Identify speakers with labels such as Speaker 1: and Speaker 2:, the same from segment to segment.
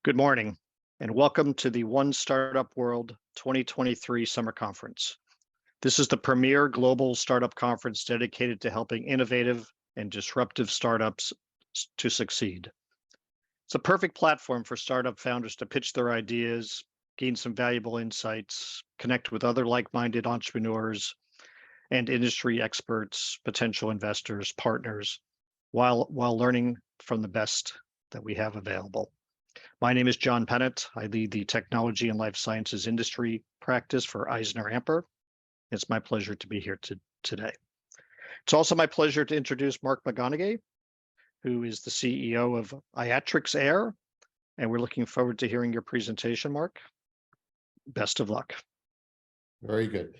Speaker 1: Good morning, and welcome to the One Startup World 2023 Summer Conference. This is the premier global startup conference dedicated to helping innovative and disruptive startups to succeed. It's a perfect platform for startup founders to pitch their ideas, gain some valuable insights, connect with other like-minded entrepreneurs and industry experts, potential investors, partners, while learning from the best that we have available. My name is John Pennant. I lead the technology and life sciences industry practice for EisnerAmper. It's my pleasure to be here today. It's also my pleasure to introduce Mark McConaughey, who is the CEO of iatrixAir's, and we're looking forward to hearing your presentation, Mark. Best of luck.
Speaker 2: Very good.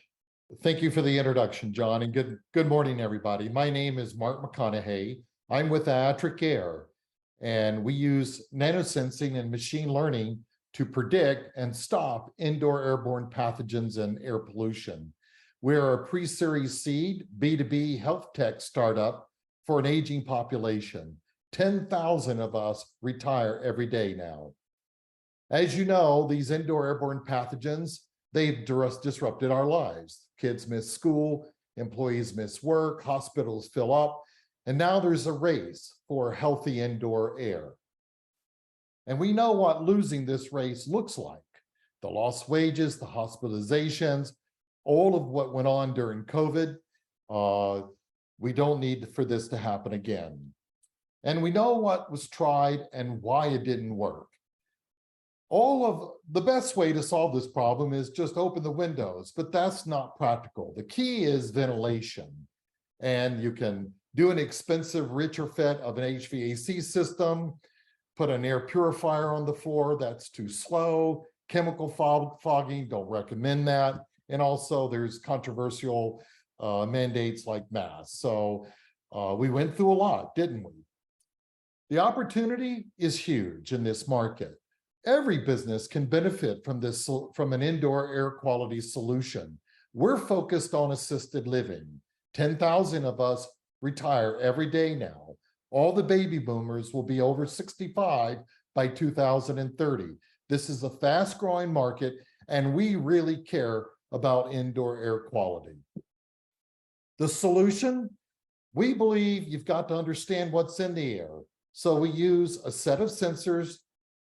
Speaker 2: Thank you for the introduction, John, and good morning, everybody. My name is Mark McConaughey. I'm with iatrixAir's, and we use nanosensing and machine learning to predict and stop indoor airborne pathogens and air pollution. We're a pre-series seed B2B Health Tech startup for an aging population. 10,000 of us retire every day now. As you know, these indoor airborne pathogens, they've disrupted our lives. Kids miss school, employees miss work, hospitals fill up, and now there's a race for healthy indoor air. And we know what losing this race looks like. The lost wages, the hospitalizations, all of what went on during COVID. We don't need for this to happen again. And we know what was tried and why it didn't work. The best way to solve this problem is just open the windows, but that's not practical. The key is ventilation. And you can do an expensive retrofit of an HVAC system, put an air purifier on the floor, that's too slow. Chemical fogging, don't recommend that. And also there's controversial mandates like masks. So we went through a lot, didn't we? The opportunity is huge in this market. Every business can benefit from an indoor air quality solution. We're focused on assisted living. 10,000 of us retire every day now. All the baby boomers will be over 65 by 2030. This is a fast-growing market, and we really care about indoor air quality. The solution, we believe you've got to understand what's in the air. So we use a set of sensors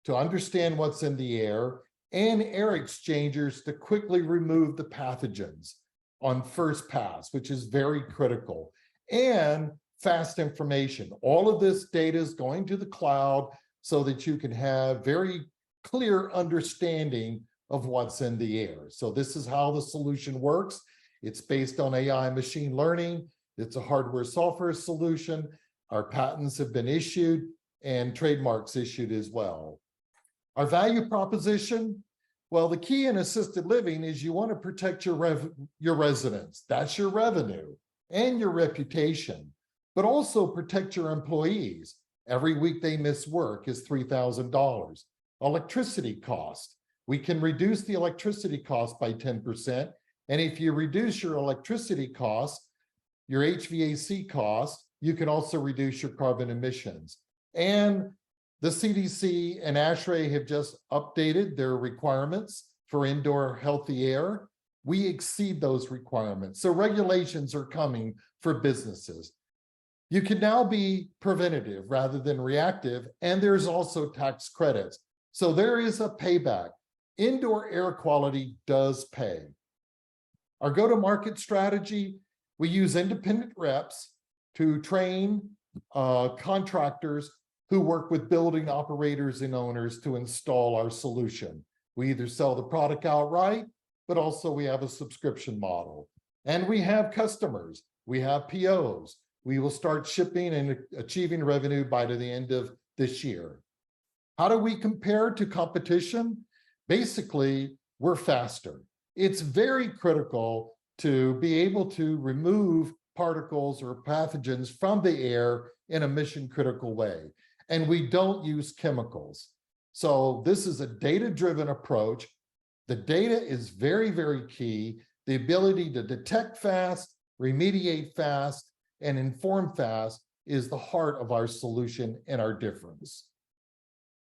Speaker 2: to understand what's in the air and air exchangers to quickly remove the pathogens on first pass, which is very critical, and fast information. All of this data is going to the cloud so that you can have very clear understanding of what's in the air. So this is how the solution works. It's based on AI machine learning. It's a hardware software solution. Our patents have been issued and trademarks issued as well. Our value proposition, well, the key in assisted living is you want to protect your residents. That's your revenue and your reputation, but also protect your employees. Every week they miss work is $3,000. Electricity cost. We can reduce the electricity cost by 10%. And if you reduce your electricity cost, your HVAC cost, you can also reduce your carbon emissions. And the CDC and ashrae have just updated their requirements for indoor healthy air. We exceed those requirements. So regulations are coming for businesses. You can now be preventative rather than reactive, and there's also tax credits. So there is a payback. Indoor air quality does pay. Our go-to-market strategy, we use independent reps to train contractors who work with building operators and owners to install our solution. We either sell the product outright, but also we have a subscription model. And we have customers, we have POs. We will start shipping and achieving revenue by the end of this year. How do we compare to competition? Basically, we're faster. It's very critical to be able to remove particles or pathogens from the air in a mission-critical way. And we don't use chemicals. So this is a data-driven approach. The data is very, very key. The ability to detect fast, remediate fast, and inform fast is the heart of our solution and our difference.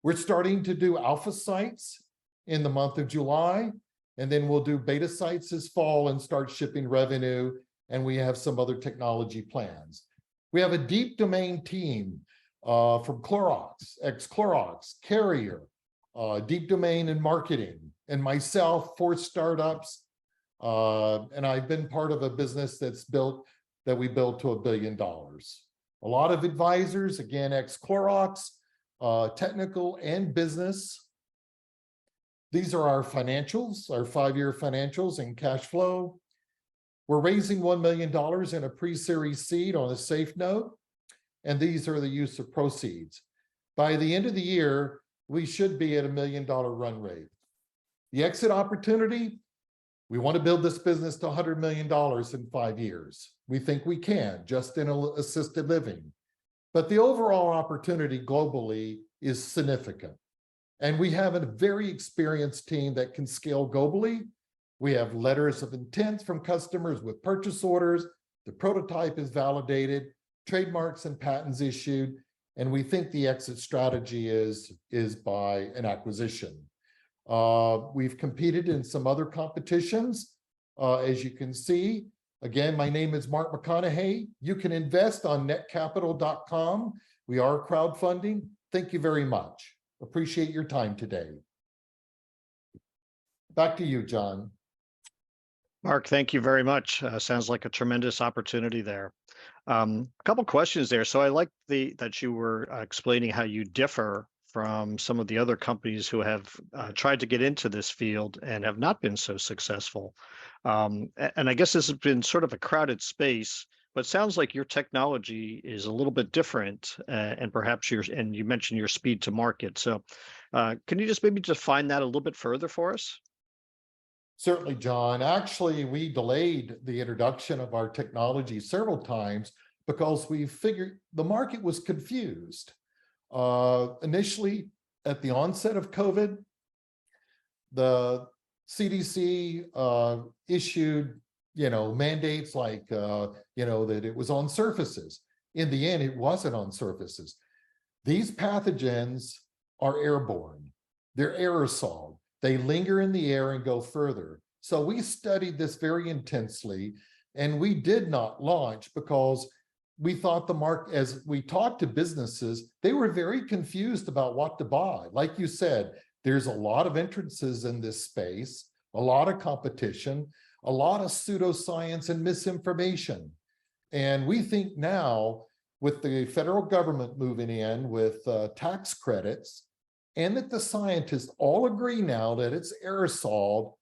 Speaker 2: We're starting to do alpha sites in the month of July, and then we'll do beta sites this fall and start shipping revenue. And we have some other technology plans. We have a deep domain team from Clorox, ex-Clorox, Carrier, deep domain in marketing, and myself, 4 startups. And I've been part of a business that we built to $1 billion. A lot of advisors, again, ex-Clorox, technical and business. These are our financials, our 5-year financials and cash flow. We're raising $1 million in a pre-series seed on a safe note, and these are the use of proceeds. By the end of the year, we should be at $1 million run rate. The exit opportunity, we want to build this business to $100 million in 5 years. We think we can, just in assisted living. But the overall opportunity globally is significant. And we have a very experienced team that can scale globally. We have letters of intent from customers with purchase orders. The prototype is validated, trademarks and patents issued, and we think the exit strategy is by an acquisition. We've competed in some other competitions, as you can see. Again, my name is Mark McConaughey. You can invest on netcapital.com. We are crowdfunding. Thank you very much. Appreciate your time today. Back to you, John.
Speaker 1: Mark, thank you very much. Sounds like a tremendous opportunity there. A couple questions there. So I like that you were explaining how you differ from some of the other companies who have tried to get into this field and have not been so successful. And I guess this has been sort of a crowded space, but it sounds like your technology is a little bit different, and perhaps and you mentioned your speed to market. So can you just maybe define that a little bit further for us?
Speaker 2: Certainly, John. Actually, we delayed the introduction of our technology several times because we figured the market was confused. Initially, at the onset of COVID, the CDC issued, mandates like, that it was on surfaces. In the end, it wasn't on surfaces. These pathogens are airborne. They're aerosol. They linger in the air and go further. So we studied this very intensely, and we did not launch because we thought the market, as we talked to businesses, they were very confused about what to buy. Like you said, there's a lot of entrances in this space, a lot of competition, a lot of pseudoscience and misinformation. And we think now, with the federal government moving in with tax credits, and that the scientists all agree now that it's aerosol,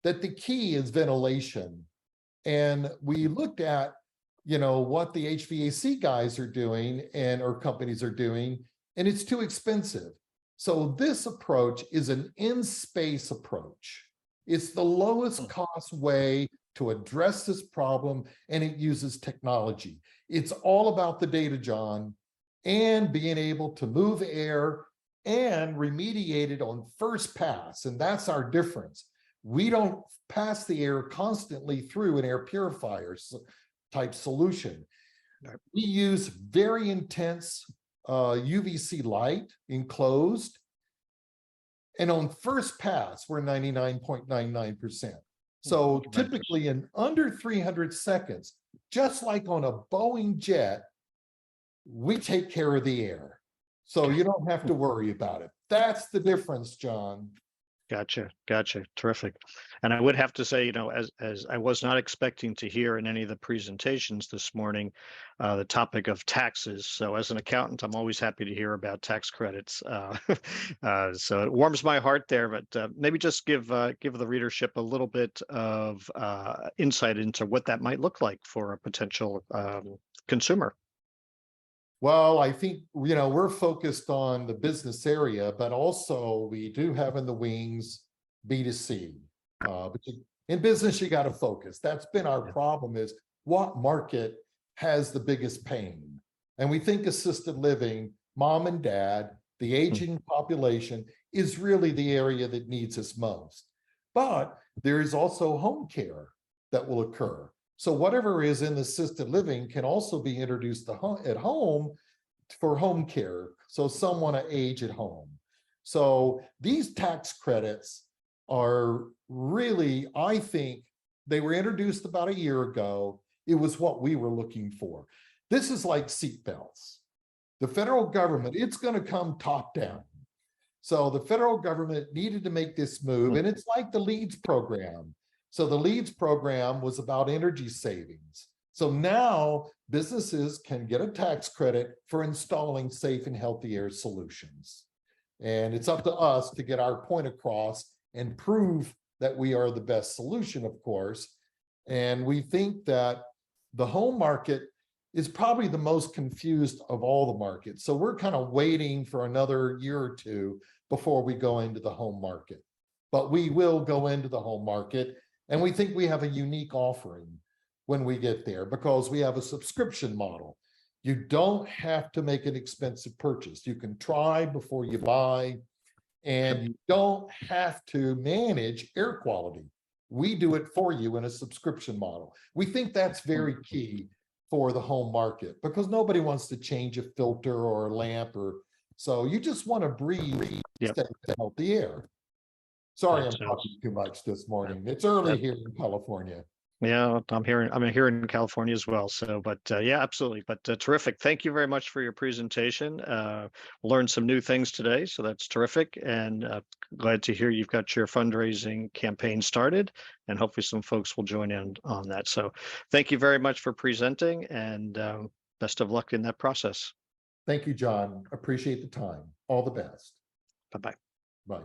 Speaker 2: that the key is ventilation. And we looked at, what the HVAC guys are doing or companies are doing, and it's too expensive. So this approach is an in-space approach. It's the lowest cost way to address this problem, and it uses technology. It's all about the data, John, and being able to move air and remediate it on first pass. And that's our difference. We don't pass the air constantly through an air purifier type solution. Right. We use very intense UVC light enclosed. And on first pass, we're 99.99%. So typically in under 300 seconds, just like on a Boeing jet, we take care of the air. So you don't have to worry about it. That's the difference, John.
Speaker 1: Gotcha. Terrific. And I would have to say, as I was not expecting to hear in any of the presentations this morning, the topic of taxes. So as an accountant, I'm always happy to hear about tax credits. So it warms my heart there, but maybe just give the readership a little bit of insight into what that might look like for a potential consumer.
Speaker 2: Well, I think, we're focused on the business area, but also we do have in the wings B2C. But in business, you got to focus. That's been our problem, is what market has the biggest pain? And we think assisted living, mom and dad, the aging population is really the area that needs us most. But there is also home care that will occur. So whatever is in assisted living can also be introduced at home for home care. So someone to age at home. So these tax credits are really, I think, they were introduced about a year ago. It was what we were looking for. This is like seatbelts. The federal government, it's going to come top down. So the federal government needed to make this move, and it's like the LEEDS program. So the LEEDS program was about energy savings. So now businesses can get a tax credit for installing safe and healthy air solutions. And it's up to us to get our point across and prove that we are the best solution, of course. And we think that the home market is probably the most confused of all the markets. So we're kind of waiting for another year or two before we go into the home market. But we will go into the home market, and we think we have a unique offering when we get there because we have a subscription model. You don't have to make an expensive purchase. You can try before you buy, and you don't have to manage air quality. We do it for you in a subscription model. We think that's very key for the home market because nobody wants to change a filter or a lamp, or so you just want to breathe healthy air. Sorry, I'm talking too much this morning. It's early here in California.
Speaker 1: Yeah, I'm here in California as well. So, but yeah, absolutely. But terrific. Thank you very much for your presentation. Learned some new things today, so that's terrific. And glad to hear you've got your fundraising campaign started, and hopefully some folks will join in on that. So, thank you very much for presenting, and best of luck in that process.
Speaker 2: Thank you, John. Appreciate the time. All the best.
Speaker 1: Bye-bye.
Speaker 2: Bye.